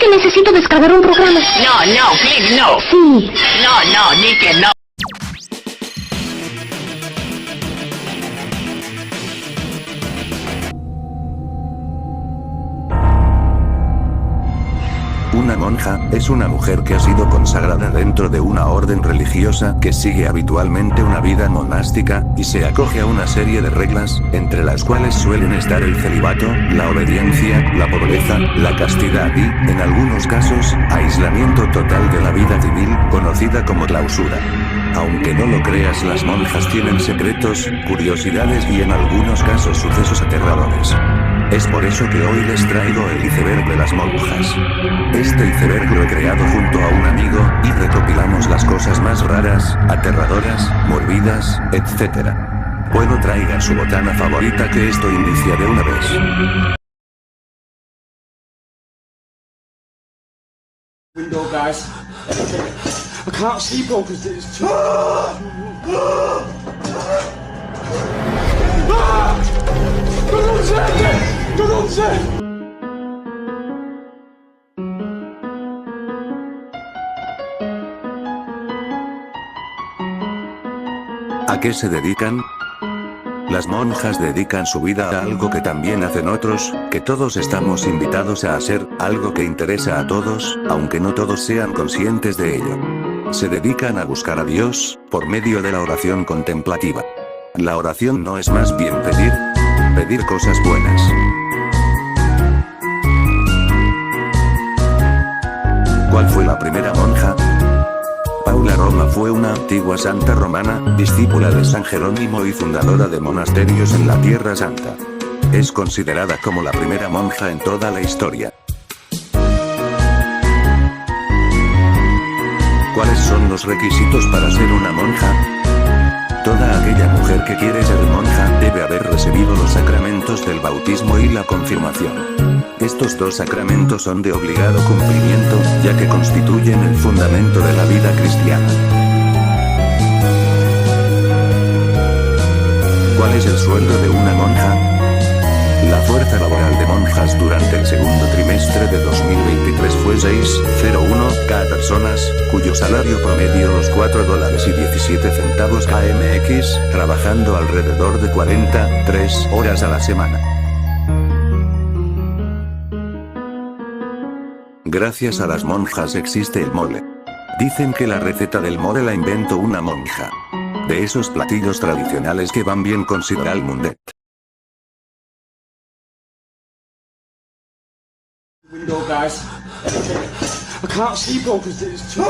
que necesito descargar un programa. No, please, no. Sí. No, ni que no. Una monja es una mujer que ha sido consagrada dentro de una orden religiosa que sigue habitualmente una vida monástica, y se acoge a una serie de reglas, entre las cuales suelen estar el celibato, la obediencia, la pobreza, la castidad y, en algunos casos, aislamiento total de la vida civil, conocida como clausura. Aunque no lo creas, las monjas tienen secretos, curiosidades y en algunos casos sucesos aterradores. Es por eso que hoy les traigo el iceberg de las monjas. Este iceberg lo he creado junto a un amigo, y recopilamos las cosas más raras, aterradoras, morbidas, etc. Bueno, traigan su botana favorita que esto inicia de una vez. Window, guys. I can't see, bro, because it's too... ¿A qué se dedican? Las monjas dedican su vida a algo que también hacen otros, que todos estamos invitados a hacer, algo que interesa a todos, aunque no todos sean conscientes de ello. Se dedican a buscar a Dios, por medio de la oración contemplativa. La oración no es más bien pedir cosas buenas. ¿Cuál fue la primera monja? Paula Roma fue una antigua santa romana, discípula de San Jerónimo y fundadora de monasterios en la Tierra Santa. Es considerada como la primera monja en toda la historia. ¿Cuáles son los requisitos para ser una monja? Toda aquella mujer que quiere ser monja debe haber recibido los sacramentos del bautismo y la confirmación. Estos dos sacramentos son de obligado cumplimiento, ya que constituyen el fundamento de la vida cristiana. ¿Cuál es el sueldo de una monja? La fuerza laboral de monjas durante el segundo trimestre de 2023 fue 6,01 cada personas, cuyo salario promedio los $4.17 kmx, trabajando alrededor de 43 horas a la semana. Gracias a las monjas existe el mole. Dicen que la receta del mole la inventó una monja. De esos platillos tradicionales que van bien con sidral mundet. Window, guys. I can't see, bro, because it's too...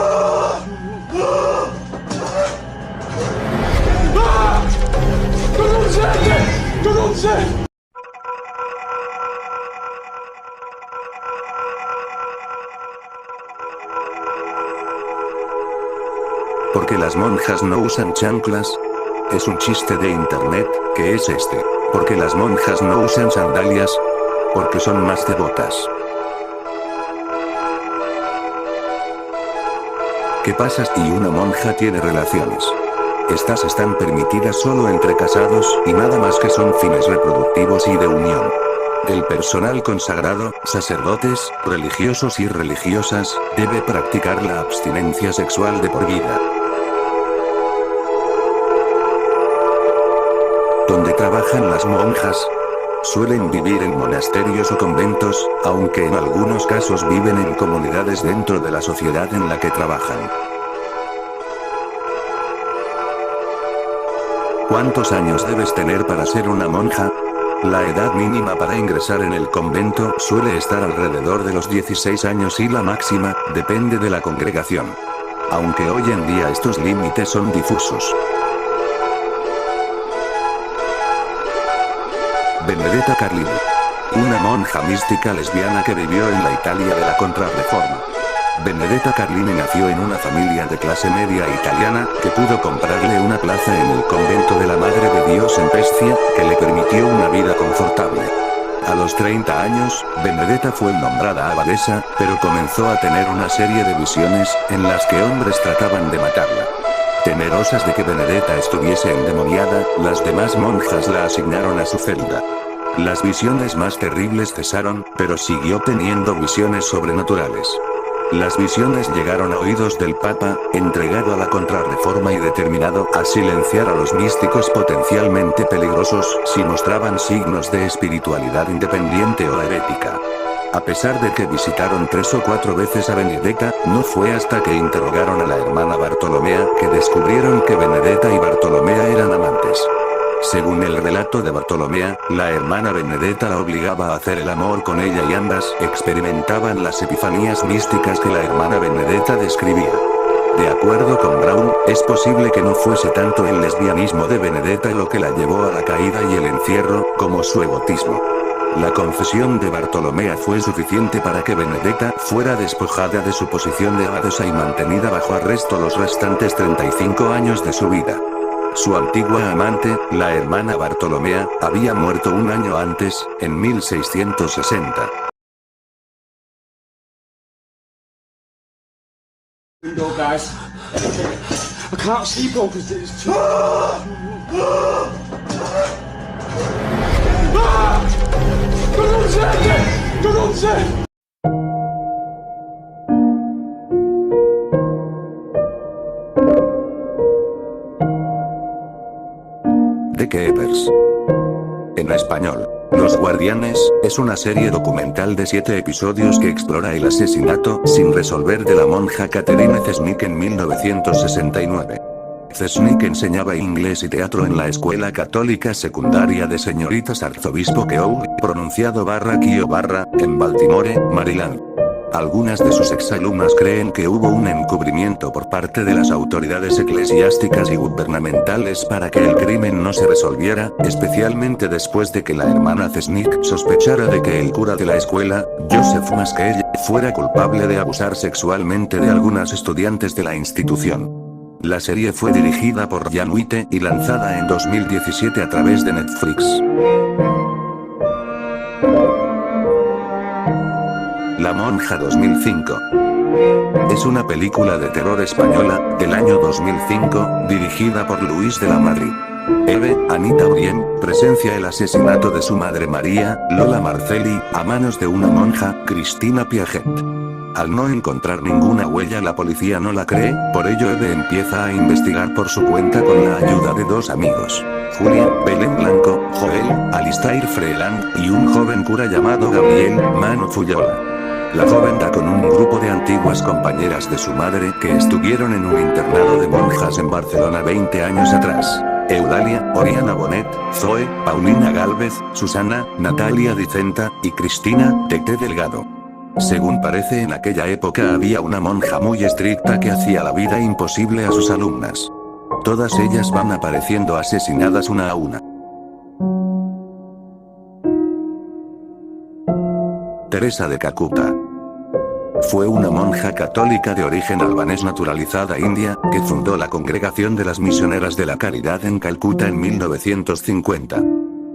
¿Porque las monjas no usan chanclas? Es un chiste de internet, que es este. ¿Porque las monjas no usan sandalias? Porque son más devotas. ¿Qué pasa si una monja tiene relaciones? Estas están permitidas solo entre casados, y nada más que son fines reproductivos y de unión. El personal consagrado, sacerdotes, religiosos y religiosas, debe practicar la abstinencia sexual de por vida. ¿Dónde trabajan las monjas? Suelen vivir en monasterios o conventos, aunque en algunos casos viven en comunidades dentro de la sociedad en la que trabajan. ¿Cuántos años debes tener para ser una monja? La edad mínima para ingresar en el convento suele estar alrededor de los 16 años y la máxima, depende de la congregación. Aunque hoy en día estos límites son difusos. Benedetta Carlini. Una monja mística lesbiana que vivió en la Italia de la Contrarreforma. Benedetta Carlini nació en una familia de clase media italiana, que pudo comprarle una plaza en el convento de la Madre de Dios en Pescia, que le permitió una vida confortable. A los 30 años, Benedetta fue nombrada abadesa, pero comenzó a tener una serie de visiones, en las que hombres trataban de matarla. Temerosas de que Benedetta estuviese endemoniada, las demás monjas la asignaron a su celda. Las visiones más terribles cesaron, pero siguió teniendo visiones sobrenaturales. Las visiones llegaron a oídos del Papa, entregado a la contrarreforma y determinado a silenciar a los místicos potencialmente peligrosos si mostraban signos de espiritualidad independiente o herética. A pesar de que visitaron 3 o 4 veces a Benedetta, no fue hasta que interrogaron a la hermana Bartolomea que descubrieron que Benedetta y Bartolomea eran amantes. Según el relato de Bartolomea, la hermana Benedetta la obligaba a hacer el amor con ella y ambas experimentaban las epifanías místicas que la hermana Benedetta describía. De acuerdo con Brown, es posible que no fuese tanto el lesbianismo de Benedetta lo que la llevó a la caída y el encierro, como su egotismo. La confesión de Bartolomea fue suficiente para que Benedetta fuera despojada de su posición de abadesa y mantenida bajo arresto los restantes 35 años de su vida. Su antigua amante, la hermana Bartolomea, había muerto un año antes, en 1660. Window, guys. I can't see because it's too. ¡Gorące! The Keepers. En español, Los Guardianes, es una serie documental de 7 episodios que explora el asesinato sin resolver de la monja Catherine Czesnik en 1969. Czesnik enseñaba inglés y teatro en la escuela católica secundaria de señoritas Arzobispo Keough, pronunciado /Kio/ en Baltimore, Maryland. Algunas de sus exalumnas creen que hubo un encubrimiento por parte de las autoridades eclesiásticas y gubernamentales para que el crimen no se resolviera, especialmente después de que la hermana Czesnik sospechara de que el cura de la escuela, Joseph Maskell, fuera culpable de abusar sexualmente de algunas estudiantes de la institución. La serie fue dirigida por Jan Witte y lanzada en 2017 a través de Netflix. La Monja 2005. Es una película de terror española, del año 2005, dirigida por Luis de la Madrid. Eve, Anita Briem, presencia el asesinato de su madre María, Lola Marcelli, a manos de una monja, Cristina Piaget. Al no encontrar ninguna huella la policía no la cree, por ello Eve empieza a investigar por su cuenta con la ayuda de 2 amigos. Julia, Belén Blanco, Joel, Alistair Freeland, y un joven cura llamado Gabriel, Mano Fuyola. La joven da con un grupo de antiguas compañeras de su madre que estuvieron en un internado de monjas en Barcelona 20 años atrás. Eulalia, Oriana Bonet, Zoe, Paulina Gálvez, Susana, Natalia Dicenta, y Cristina, Tete Delgado. Según parece en aquella época había una monja muy estricta que hacía la vida imposible a sus alumnas. Todas ellas van apareciendo asesinadas una a una. Teresa de Calcuta. Fue una monja católica de origen albanés naturalizada india, que fundó la Congregación de las Misioneras de la Caridad en Calcuta en 1950.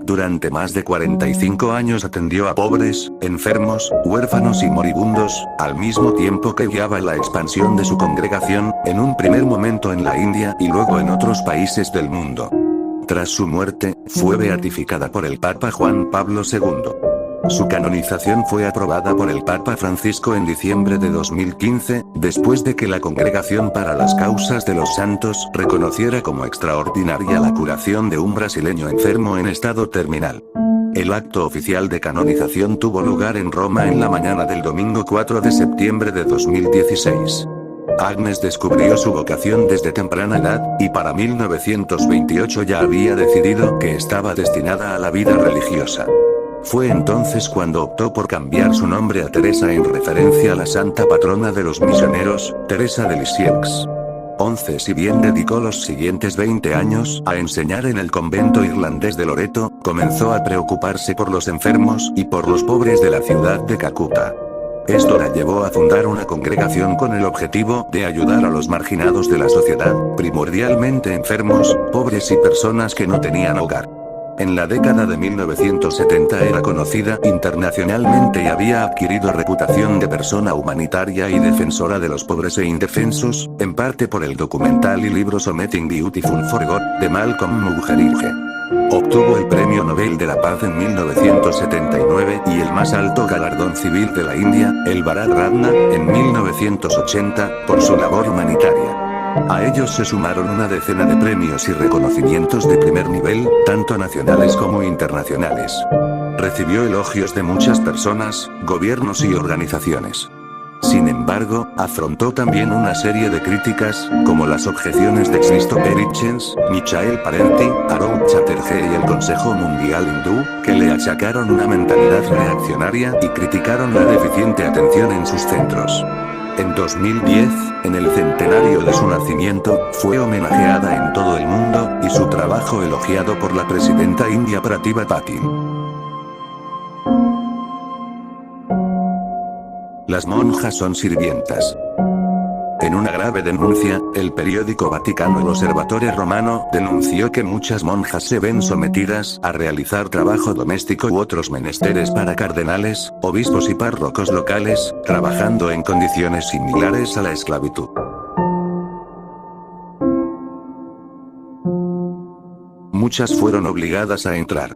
Durante más de 45 años atendió a pobres, enfermos, huérfanos y moribundos, al mismo tiempo que guiaba la expansión de su congregación, en un primer momento en la India y luego en otros países del mundo. Tras su muerte, fue beatificada por el Papa Juan Pablo II. Su canonización fue aprobada por el Papa Francisco en diciembre de 2015, después de que la Congregación para las Causas de los Santos reconociera como extraordinaria la curación de un brasileño enfermo en estado terminal. El acto oficial de canonización tuvo lugar en Roma en la mañana del domingo 4 de septiembre de 2016. Agnes descubrió su vocación desde temprana edad, y para 1928 ya había decidido que estaba destinada a la vida religiosa. Fue entonces cuando optó por cambiar su nombre a Teresa en referencia a la santa patrona de los misioneros, Teresa de Lisieux. 11. Si bien dedicó los siguientes 20 años a enseñar en el convento irlandés de Loreto, comenzó a preocuparse por los enfermos y por los pobres de la ciudad de Calcuta. Esto la llevó a fundar una congregación con el objetivo de ayudar a los marginados de la sociedad, primordialmente enfermos, pobres y personas que no tenían hogar. En la década de 1970 era conocida internacionalmente y había adquirido reputación de persona humanitaria y defensora de los pobres e indefensos, en parte por el documental y libro Something Beautiful for God, de Malcolm Muggeridge. Obtuvo el Premio Nobel de la Paz en 1979 y el más alto galardón civil de la India, el Bharat Ratna, en 1980, por su labor humanitaria. A ellos se sumaron una decena de premios y reconocimientos de primer nivel, tanto nacionales como internacionales. Recibió elogios de muchas personas, gobiernos y organizaciones. Sin embargo, afrontó también una serie de críticas, como las objeciones de Christopher Hitchens, Michael Parenti, Arun Chatterjee y el Consejo Mundial Hindú, que le achacaron una mentalidad reaccionaria y criticaron la deficiente atención en sus centros. En 2010, en el centenario de su nacimiento, fue homenajeada en todo el mundo, y su trabajo elogiado por la presidenta india Pratibha Patil. Las monjas son sirvientas. En una grave denuncia, el periódico Vaticano El Osservatore Romano denunció que muchas monjas se ven sometidas a realizar trabajo doméstico u otros menesteres para cardenales, obispos y párrocos locales, trabajando en condiciones similares a la esclavitud. Muchas fueron obligadas a entrar.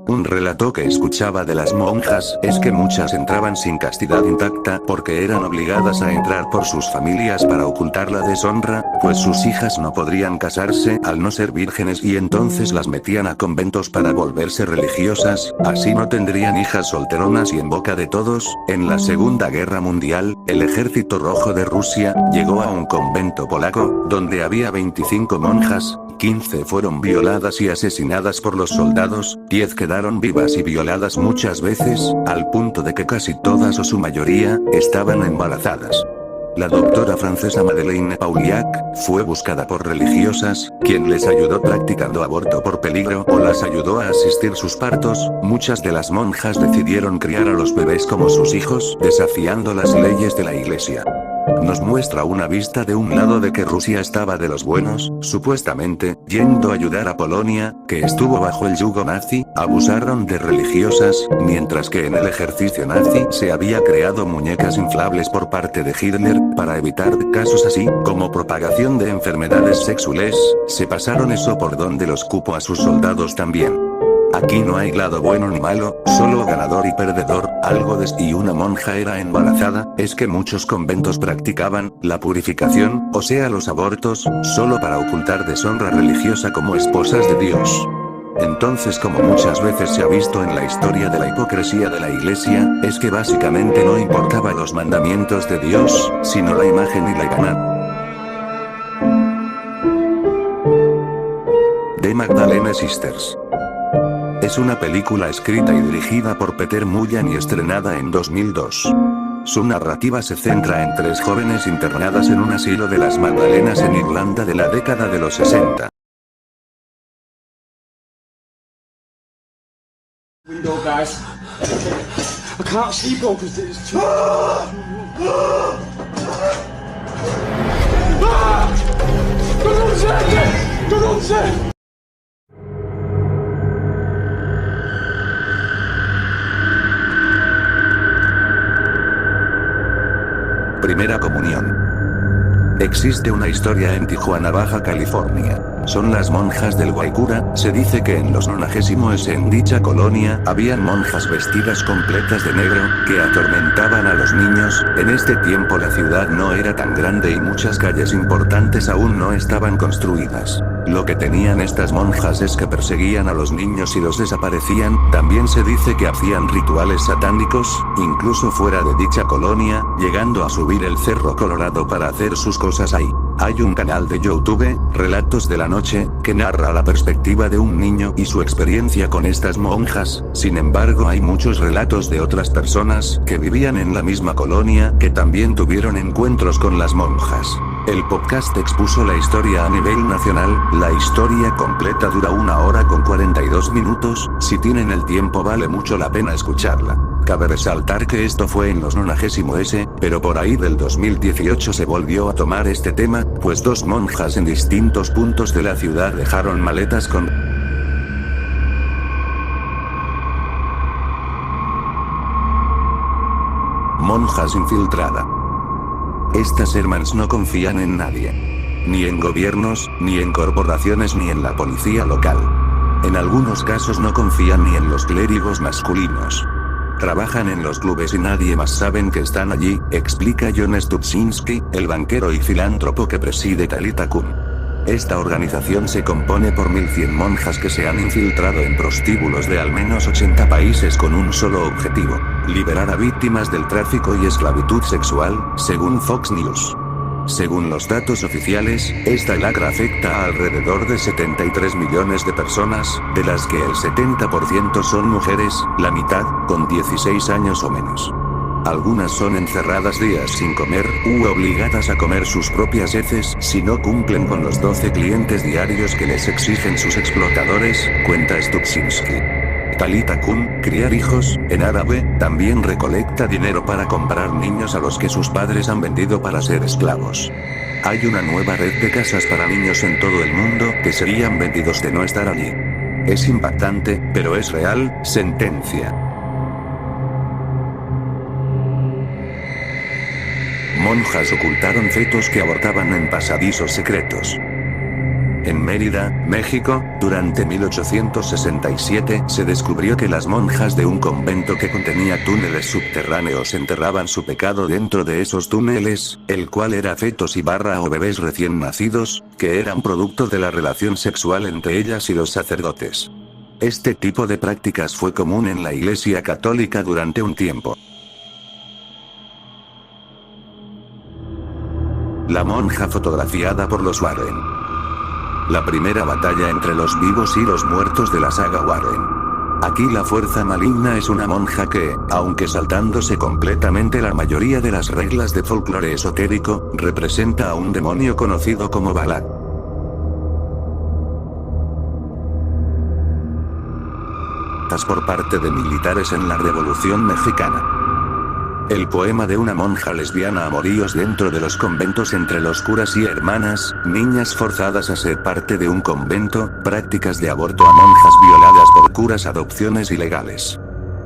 Un relato que escuchaba de las monjas es que muchas entraban sin castidad intacta porque eran obligadas a entrar por sus familias para ocultar la deshonra, pues sus hijas no podrían casarse al no ser vírgenes y entonces las metían a conventos para volverse religiosas, así no tendrían hijas solteronas y en boca de todos. En la Segunda Guerra Mundial, el Ejército Rojo de Rusia llegó a un convento polaco, donde había 25 monjas, 15 fueron violadas y asesinadas por los soldados, 10 quedaron vivas y violadas muchas veces, al punto de que casi todas o su mayoría, estaban embarazadas. La doctora francesa Madeleine Pauliac fue buscada por religiosas, quien les ayudó practicando aborto por peligro o las ayudó a asistir sus partos. Muchas de las monjas decidieron criar a los bebés como sus hijos, desafiando las leyes de la Iglesia. Nos muestra una vista de un lado de que Rusia estaba de los buenos, supuestamente, yendo a ayudar a Polonia, que estuvo bajo el yugo nazi, abusaron de religiosas, mientras que en el ejercicio nazi se había creado muñecas inflables por parte de Hitler, para evitar casos así, como propagación de enfermedades sexuales, se pasaron eso por donde los cupo a sus soldados también. Aquí no hay lado bueno ni malo, solo ganador y perdedor. Algo de si una monja era embarazada, es que muchos conventos practicaban la purificación, o sea los abortos, solo para ocultar deshonra religiosa como esposas de Dios. Entonces, como muchas veces se ha visto en la historia de la hipocresía de la Iglesia, es que básicamente no importaba los mandamientos de Dios, sino la imagen y la gana. The Magdalene Sisters. Es una película escrita y dirigida por Peter Mullan y estrenada en 2002. Su narrativa se centra en 3 jóvenes internadas en un asilo de las Magdalenas en Irlanda de la década de los 60. Window, guys. I can't see because it's too. Primera comunión. Existe una historia en Tijuana, Baja California. Son las monjas del Guaycura. Se dice que en los 90s en dicha colonia habían monjas vestidas completas de negro, que atormentaban a los niños. En este tiempo la ciudad no era tan grande y muchas calles importantes aún no estaban construidas. Lo que tenían estas monjas es que perseguían a los niños y los desaparecían. También se dice que hacían rituales satánicos, incluso fuera de dicha colonia, llegando a subir el Cerro Colorado para hacer sus cosas ahí. Hay un canal de YouTube, Relatos de la Noche, que narra la perspectiva de un niño y su experiencia con estas monjas. Sin embargo, hay muchos relatos de otras personas que vivían en la misma colonia, que también tuvieron encuentros con las monjas. El podcast expuso la historia a nivel nacional. La historia completa dura 1 hora con 42 minutos, si tienen el tiempo vale mucho la pena escucharla. Cabe resaltar que esto fue en los 90s, pero por ahí del 2018 se volvió a tomar este tema, pues 2 monjas en distintos puntos de la ciudad dejaron maletas con monjas infiltradas. Estas hermanas no confían en nadie. Ni en gobiernos, ni en corporaciones, ni en la policía local. En algunos casos no confían ni en los clérigos masculinos. Trabajan en los clubes y nadie más saben que están allí, explica John Stupczynski, el banquero y filántropo que preside Talita Kum. Esta organización se compone por 1100 monjas que se han infiltrado en prostíbulos de al menos 80 países con un solo objetivo: liberar a víctimas del tráfico y esclavitud sexual, según Fox News. Según los datos oficiales, esta lacra afecta a alrededor de 73 millones de personas, de las que el 70% son mujeres, la mitad, con 16 años o menos. Algunas son encerradas días sin comer, u obligadas a comer sus propias heces si no cumplen con los 12 clientes diarios que les exigen sus explotadores, cuenta Stupczynski. Talita Kum, criar hijos, en árabe, también recolecta dinero para comprar niños a los que sus padres han vendido para ser esclavos. Hay una nueva red de casas para niños en todo el mundo que serían vendidos de no estar allí. Es impactante, pero es real, sentencia. Monjas ocultaron fetos que abortaban en pasadizos secretos. En Mérida, México, durante 1867, se descubrió que las monjas de un convento que contenía túneles subterráneos enterraban su pecado dentro de esos túneles, el cual era fetos o bebés recién nacidos, que eran producto de la relación sexual entre ellas y los sacerdotes. Este tipo de prácticas fue común en la Iglesia Católica durante un tiempo. La monja fotografiada por los Warren. La primera batalla entre los vivos y los muertos de la saga Warren. Aquí la fuerza maligna es una monja que, aunque saltándose completamente la mayoría de las reglas de folclore esotérico, representa a un demonio conocido como Balak. Por parte de militares en la Revolución Mexicana. El poema de una monja lesbiana amoríos dentro de los conventos entre los curas y hermanas, niñas forzadas a ser parte de un convento, prácticas de aborto a monjas violadas por curas, adopciones ilegales.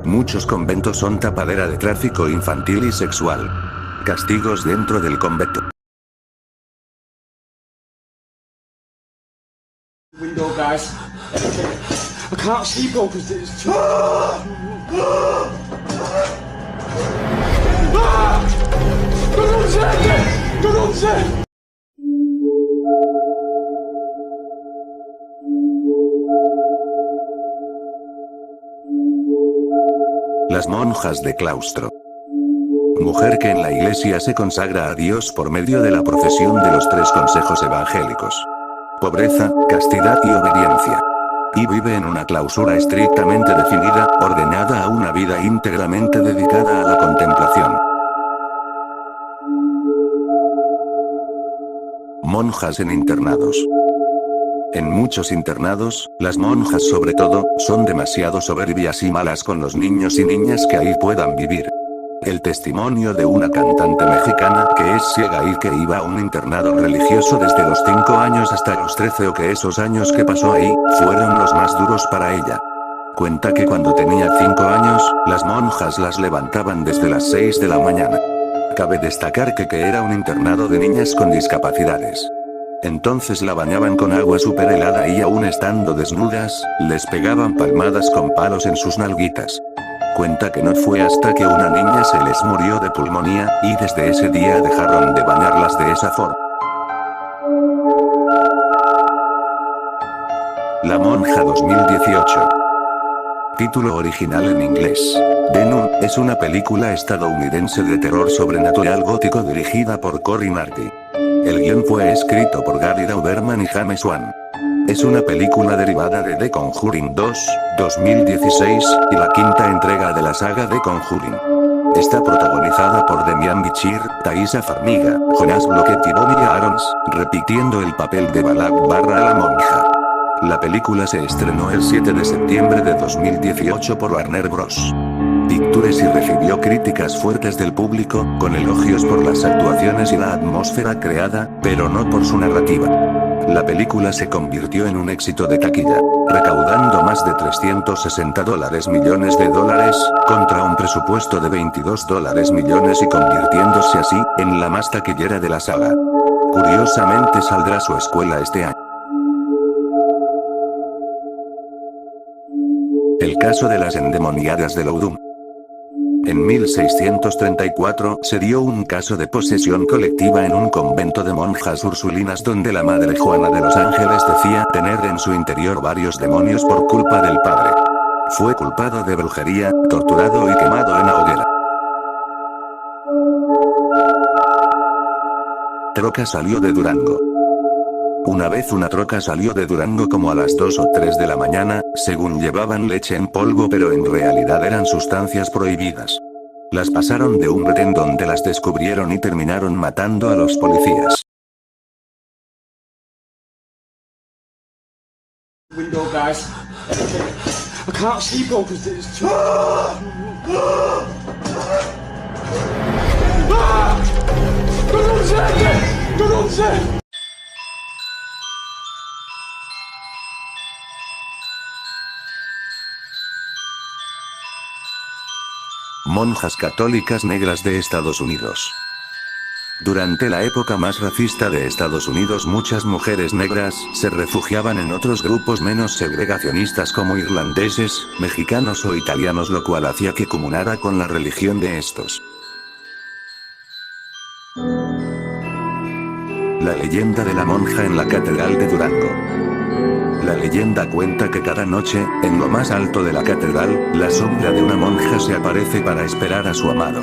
Muchos conventos son tapadera de tráfico infantil y sexual. Castigos dentro del convento. Window, guys. I can't see, bro, because it's too... Las monjas de claustro. Mujer que en la iglesia se consagra a Dios por medio de la profesión de los 3 consejos evangélicos: pobreza, castidad y obediencia. Y vive en una clausura estrictamente definida, ordenada a una vida íntegramente dedicada a la contemplación. Monjas en internados. En muchos internados, las monjas sobre todo, son demasiado soberbias y malas con los niños y niñas que ahí puedan vivir. El testimonio de una cantante mexicana que es ciega y que iba a un internado religioso desde los 5 años hasta los 13 o que esos años que pasó ahí, fueron los más duros para ella. Cuenta que cuando tenía 5 años, las monjas las levantaban desde las 6 de la mañana. Cabe destacar que era un internado de niñas con discapacidades. Entonces la bañaban con agua súper helada y aún estando desnudas, les pegaban palmadas con palos en sus nalguitas. Cuenta que no fue hasta que una niña se les murió de pulmonía, y desde ese día dejaron de bañarlas de esa forma. La monja 2018. Título original en inglés. The Nun es una película estadounidense de terror sobrenatural gótico dirigida por Cory Marty. El guión fue escrito por Gary Dauberman y James Wan. Es una película derivada de The Conjuring 2, 2016, y la quinta entrega de la saga The Conjuring. Está protagonizada por Demian Bichir, Thaisa Farmiga, Jonas Blockett y Bobby Arons, repitiendo el papel de Balak / la monja. La película se estrenó el 7 de septiembre de 2018 por Warner Bros. Pictures y recibió críticas fuertes del público, con elogios por las actuaciones y la atmósfera creada, pero no por su narrativa. La película se convirtió en un éxito de taquilla, recaudando más de $360 millones, contra un presupuesto de $22 millones y convirtiéndose así, en la más taquillera de la saga. Curiosamente saldrá su secuela este año. El caso de las endemoniadas de Loudun. En 1634 se dio un caso de posesión colectiva en un convento de monjas ursulinas donde la madre Juana de los Ángeles decía tener en su interior varios demonios por culpa del padre. Fue culpado de brujería, torturado y quemado en la hoguera. Troca salió de Durango. Una vez una troca salió de Durango como a las 2 o 3 de la mañana, según llevaban leche en polvo pero en realidad eran sustancias prohibidas. Las pasaron de un retén donde las descubrieron y terminaron matando a los policías. Window, guys. I can't see, bro, because it's too... Monjas católicas negras de Estados Unidos. Durante la época más racista de Estados Unidos, muchas mujeres negras se refugiaban en otros grupos menos segregacionistas como irlandeses, mexicanos o italianos, lo cual hacía que comunara con la religión de estos. La leyenda de la monja en la Catedral de Durango. La leyenda cuenta que cada noche, en lo más alto de la catedral, la sombra de una monja se aparece para esperar a su amado.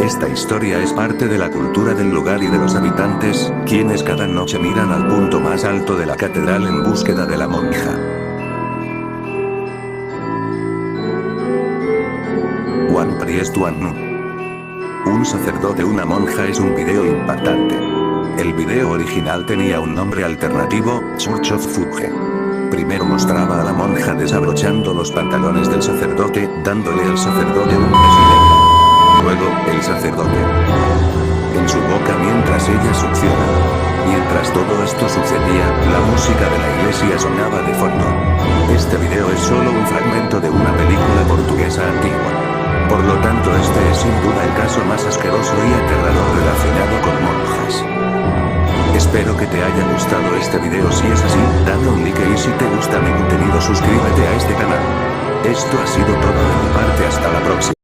Esta historia es parte de la cultura del lugar y de los habitantes, quienes cada noche miran al punto más alto de la catedral en búsqueda de la monja. One Priest One Nun. Un sacerdote, una monja es un video impactante. El video original tenía un nombre alternativo, Church of Fuge. Primero mostraba a la monja desabrochando los pantalones del sacerdote, dándole al sacerdote un beso negro. Luego, el sacerdote en su boca mientras ella succiona. Mientras todo esto sucedía, la música de la iglesia sonaba de fondo. Este video es solo un fragmento de una película portuguesa antigua. Por lo tanto, este es sin duda el caso más asqueroso y aterrador relacionado con monjas. Espero que te haya gustado este video. Si es así, dale un like y si te gusta mi contenido suscríbete a este canal. Esto ha sido todo de mi parte, hasta la próxima.